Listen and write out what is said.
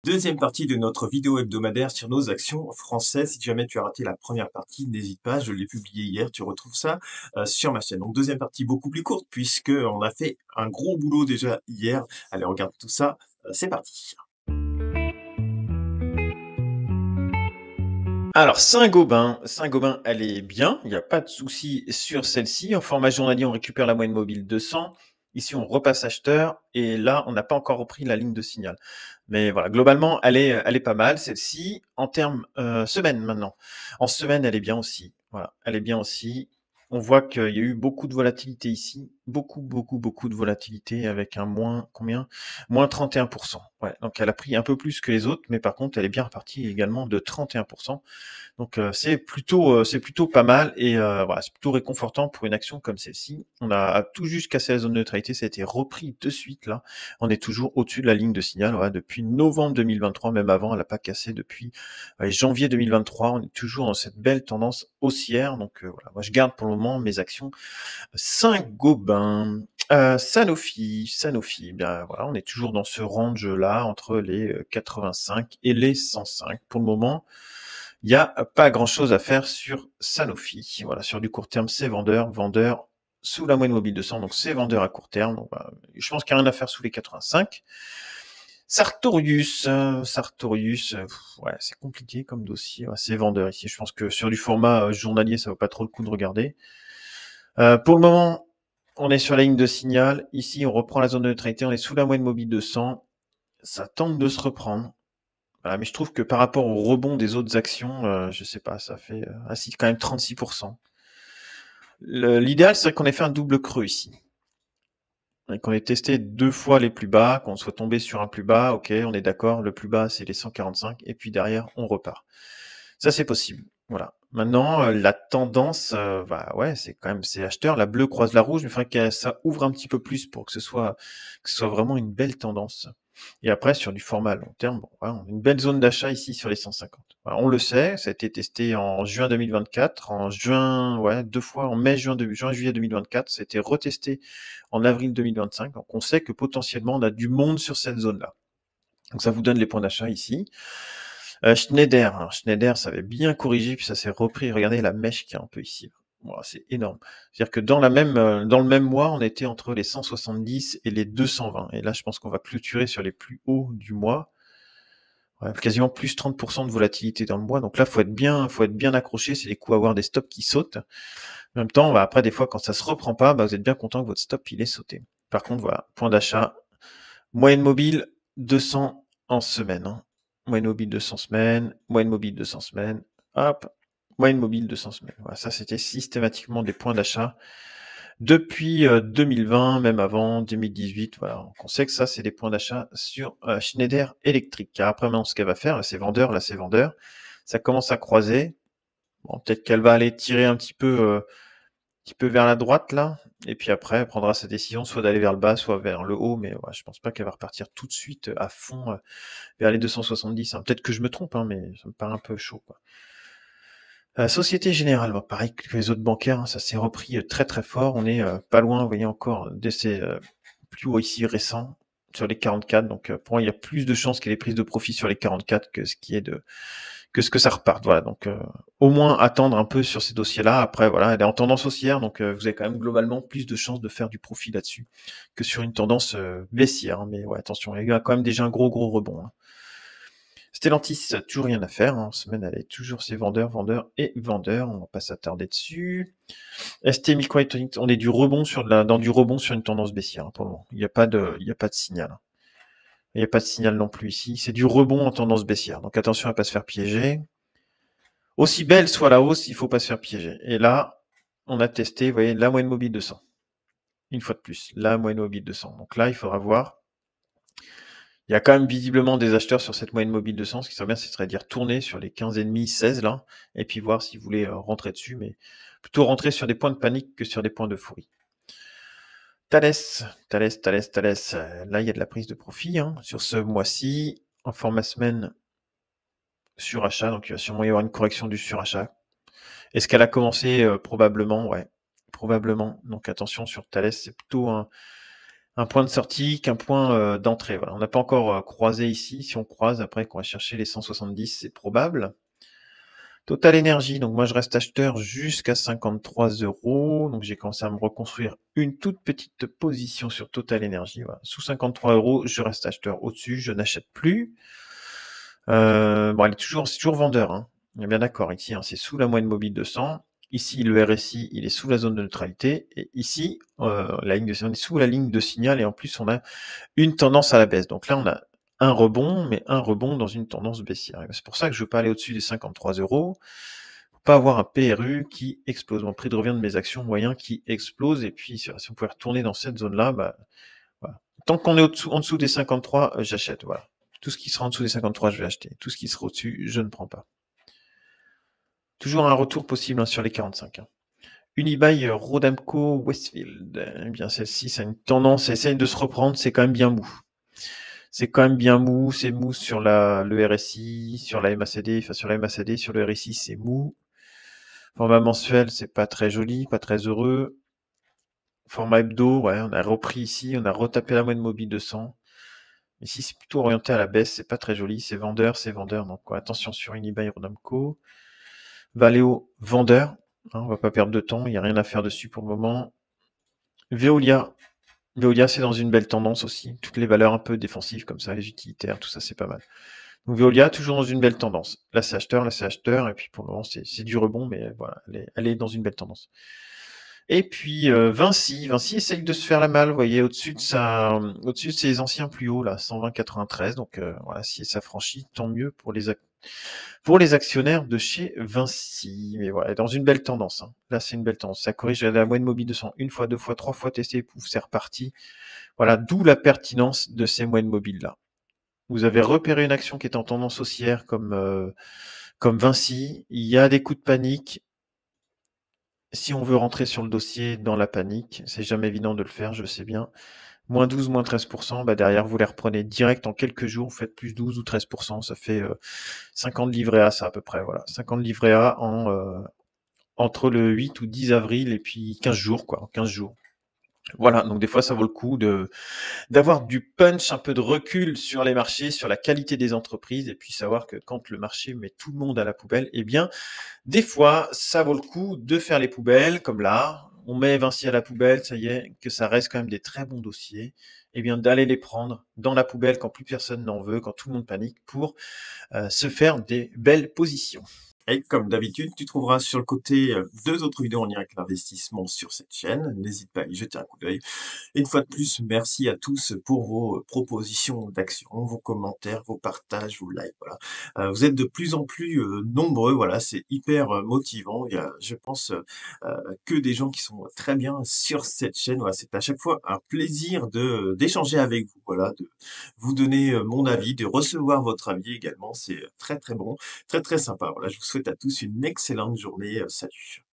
Deuxième partie de notre vidéo hebdomadaire sur nos actions françaises. Si jamais tu as raté la première partie, n'hésite pas, je l'ai publié hier, tu retrouves ça sur ma chaîne. Donc deuxième partie beaucoup plus courte puisque on a fait un gros boulot déjà hier. Allez, on regarde tout ça, c'est parti. Alors Saint-Gobain, elle est bien, il n'y a pas de souci sur celle-ci. En format journalier, on récupère la moyenne mobile 200. Ici, on repasse acheteur et là, on n'a pas encore repris la ligne de signal. Mais voilà, globalement, elle est pas mal, celle-ci. En termes semaine maintenant. En semaine, elle est bien aussi. Voilà, elle est bien aussi. On voit qu'il y a eu beaucoup de volatilité ici. Beaucoup de volatilité avec un moins, combien? Moins 31%. Ouais, donc elle a pris un peu plus que les autres, mais par contre, elle est bien repartie également de 31%. Donc c'est plutôt pas mal et voilà, c'est plutôt réconfortant pour une action comme celle-ci. On a tout juste cassé la zone de neutralité, ça a été repris de suite là. On est toujours au-dessus de la ligne de signal, voilà, depuis novembre 2023, même avant, elle n'a pas cassé depuis janvier 2023. On est toujours dans cette belle tendance haussière. Donc voilà, moi je garde pour le moment mes actions Saint-Gobain. Sanofi, bien voilà, on est toujours dans ce range là entre les 85 et les 105 pour le moment. Il n'y a pas grand-chose à faire sur Sanofi. Voilà, sur du court terme, c'est vendeur sous la moyenne mobile 200, donc c'est vendeur à court terme. Donc, bah, je pense qu'il n'y a rien à faire sous les 85. Sartorius, ouais, c'est compliqué comme dossier. Ouais, c'est vendeur ici. Je pense que sur du format journalier, ça vaut pas trop le coup de regarder. Pour le moment, on est sur la ligne de signal. Ici, on reprend la zone de neutralité. On est sous la moyenne mobile 200. Ça tente de se reprendre. Voilà, mais je trouve que par rapport au rebond des autres actions, je sais pas, ça fait quand même 36%. L'idéal, c'est qu'on ait fait un double creux ici. Et qu'on ait testé 2 fois les plus bas, qu'on soit tombé sur un plus bas, ok, on est d'accord, le plus bas c'est les 145, et puis derrière on repart. Ça c'est possible. Voilà. Maintenant, la tendance, bah ouais, c'est acheteur. La bleue croise la rouge, mais il faudrait que ça ouvre un petit peu plus pour que ce soit vraiment une belle tendance. Et après, sur du format à long terme, bon, voilà, on a une belle zone d'achat ici sur les 150. Voilà, on le sait, ça a été testé en juin 2024, en juin, ouais, 2 fois, en mai, juin, juillet 2024, ça a été retesté en avril 2025. Donc on sait que potentiellement on a du monde sur cette zone-là. Donc ça vous donne les points d'achat ici. Schneider, alors Schneider, ça avait bien corrigé, puis ça s'est repris. Regardez la mèche qui est un peu ici. Voilà, c'est énorme. C'est-à-dire que dans le même mois, on était entre les 170 et les 220. Et là, je pense qu'on va clôturer sur les plus hauts du mois. Ouais, quasiment plus 30% de volatilité dans le mois. Donc là, faut être bien accroché. C'est les coups à avoir des stops qui sautent. En même temps, bah, après, des fois, quand ça se reprend pas, bah, vous êtes bien content que votre stop, il est sauté. Par contre, voilà, point d'achat. Moyenne mobile, 200 en semaine. Hein. Moyenne mobile 200 semaines, moyenne mobile 200 semaines, hop, moyenne mobile 200 semaines. Voilà, ça c'était systématiquement des points d'achat depuis 2020, même avant 2018. Voilà, donc on sait que ça c'est des points d'achat sur Schneider Electric. Car après maintenant ce qu'elle va faire, là c'est vendeur. Ça commence à croiser. Bon, peut-être qu'elle va aller tirer un petit peu vers la droite là, et puis après elle prendra sa décision soit d'aller vers le bas, soit vers le haut, mais ouais, je pense pas qu'elle va repartir tout de suite à fond vers les 270. Hein. Peut-être que je me trompe, hein, mais ça me paraît un peu chaud. Quoi. Société Générale, bon, pareil que les autres bancaires, hein, ça s'est repris très fort. On est pas loin, vous voyez encore, de ces plus hauts ici récents sur les 44. Donc pour moi, il y a plus de chances qu'il y ait des prises de profit sur les 44 que ce que ça reparte. Voilà, donc au moins attendre un peu sur ces dossiers-là. Après, voilà, elle est en tendance haussière, donc vous avez quand même globalement plus de chances de faire du profit là-dessus que sur une tendance baissière. Hein. Mais ouais, attention, il y a quand même déjà un gros rebond. Hein. Stellantis, toujours rien à faire. Hein. En semaine, elle est toujours ses vendeurs. On va pas s'attarder dessus. ST Microelectronics, on est dans du rebond sur une tendance baissière hein, pour le moment. Il n'y a pas de signal. Il n'y a pas de signal non plus ici. C'est du rebond en tendance baissière. Donc attention à ne pas se faire piéger. Aussi belle soit la hausse, il ne faut pas se faire piéger. Et là, on a testé, vous voyez, la moyenne mobile 200. Une fois de plus, la moyenne mobile 200. Donc là, il faudra voir. Il y a quand même visiblement des acheteurs sur cette moyenne mobile 200. Ce qui serait bien, ce serait d'y retourner sur les 15,5, 16 là, et puis voir si vous voulez rentrer dessus, mais plutôt rentrer sur des points de panique que sur des points d'euphorie. Thales. Là, il y a de la prise de profit hein, sur ce mois-ci. En format semaine, surachat, donc il va sûrement y avoir une correction du surachat. Est-ce qu'elle a commencé probablement, ouais, probablement. Donc attention sur Thales, c'est plutôt un un point de sortie qu'un point d'entrée. Voilà. On n'a pas encore croisé ici. Si on croise, après qu'on va chercher les 170, c'est probable. Total Énergie, donc moi je reste acheteur jusqu'à 53 €. Donc j'ai commencé à me reconstruire une toute petite position sur Total Énergie. Voilà. Sous 53 €, je reste acheteur. Au-dessus, je n'achète plus. Bon, c'est toujours vendeur, hein. On est bien d'accord ici, hein, c'est sous la moyenne mobile 200. Ici, le RSI, il est sous la zone de neutralité. Et ici, on est sous la ligne de signal et en plus, on a une tendance à la baisse. Donc là, on a un rebond, mais un rebond dans une tendance baissière. C'est pour ça que je ne veux pas aller au-dessus des 53 €. Pas avoir un PRU qui explose. Mon prix de revient de mes actions moyen qui explose. Et puis, si on pouvait retourner dans cette zone-là, bah, voilà. Tant qu'on est en dessous des 53, j'achète. Voilà. Tout ce qui sera en dessous des 53, je vais acheter. Tout ce qui sera au-dessus, je ne prends pas. Toujours un retour possible, hein, sur les 45. Hein. Unibail Rodamco Westfield. Eh bien, celle-ci, ça a une tendance, elle essaye de se reprendre, c'est quand même bien mou. C'est quand même bien mou, c'est mou sur le RSI, sur la MACD, enfin sur la MACD, sur le RSI, c'est mou. Format mensuel, c'est pas très joli, pas très heureux. Format hebdo, ouais, on a repris ici, on a retapé la moyenne mobile 200. Ici, c'est plutôt orienté à la baisse, c'est pas très joli, c'est vendeur, donc quoi, attention sur Unibail Rodamco. Valeo, vendeur, hein, on va pas perdre de temps, il n'y a rien à faire dessus pour le moment. Veolia, c'est dans une belle tendance aussi, toutes les valeurs un peu défensives comme ça, les utilitaires, tout ça, c'est pas mal. Donc Veolia, toujours dans une belle tendance. Là, c'est acheteur, et puis pour le moment, c'est du rebond, mais voilà, elle est dans une belle tendance. Et puis Vinci essaye de se faire la malle, vous voyez, au-dessus de ses anciens plus hauts, là, 120,93. Donc voilà, si ça franchit, tant mieux pour les actionnaires de chez Vinci. Mais voilà, dans une belle tendance. Hein. Là, c'est une belle tendance. Ça corrige la moyenne mobile 200 une fois, deux fois, trois fois testé, pouf, c'est reparti. Voilà, d'où la pertinence de ces moyennes mobiles-là. Vous avez repéré une action qui est en tendance haussière comme Vinci. Il y a des coups de panique. Si on veut rentrer sur le dossier dans la panique, c'est jamais évident de le faire, je sais bien. Moins 12, moins 13%, bah derrière, vous les reprenez direct en quelques jours, vous faites plus 12 ou 13%, ça fait 50 livrets A, ça à peu près, voilà. 50 livrets A entre le 8 ou 10 avril et puis 15 jours, quoi, 15 jours. Voilà, donc des fois, ça vaut le coup d'avoir du punch, un peu de recul sur les marchés, sur la qualité des entreprises, et puis savoir que quand le marché met tout le monde à la poubelle, eh bien, des fois, ça vaut le coup de faire les poubelles, comme là. On met Vinci à la poubelle, ça y est, que ça reste quand même des très bons dossiers. Eh bien, d'aller les prendre dans la poubelle quand plus personne n'en veut, quand tout le monde panique, pour se faire des belles positions. Et comme d'habitude, tu trouveras sur le côté 2 autres vidéos en lien avec l'investissement sur cette chaîne. N'hésite pas à y jeter un coup d'œil. Et une fois de plus, merci à tous pour vos propositions d'actions, vos commentaires, vos partages, vos likes. Voilà. Vous êtes de plus en plus nombreux. Voilà, c'est hyper motivant. Il y a, je pense, que des gens qui sont très bien sur cette chaîne. Voilà, c'est à chaque fois un plaisir de d'échanger avec vous. Voilà, de vous donner mon avis, de recevoir votre avis également. C'est très très bon, très très sympa. Voilà, je vous souhaite à tous une excellente journée. Salut.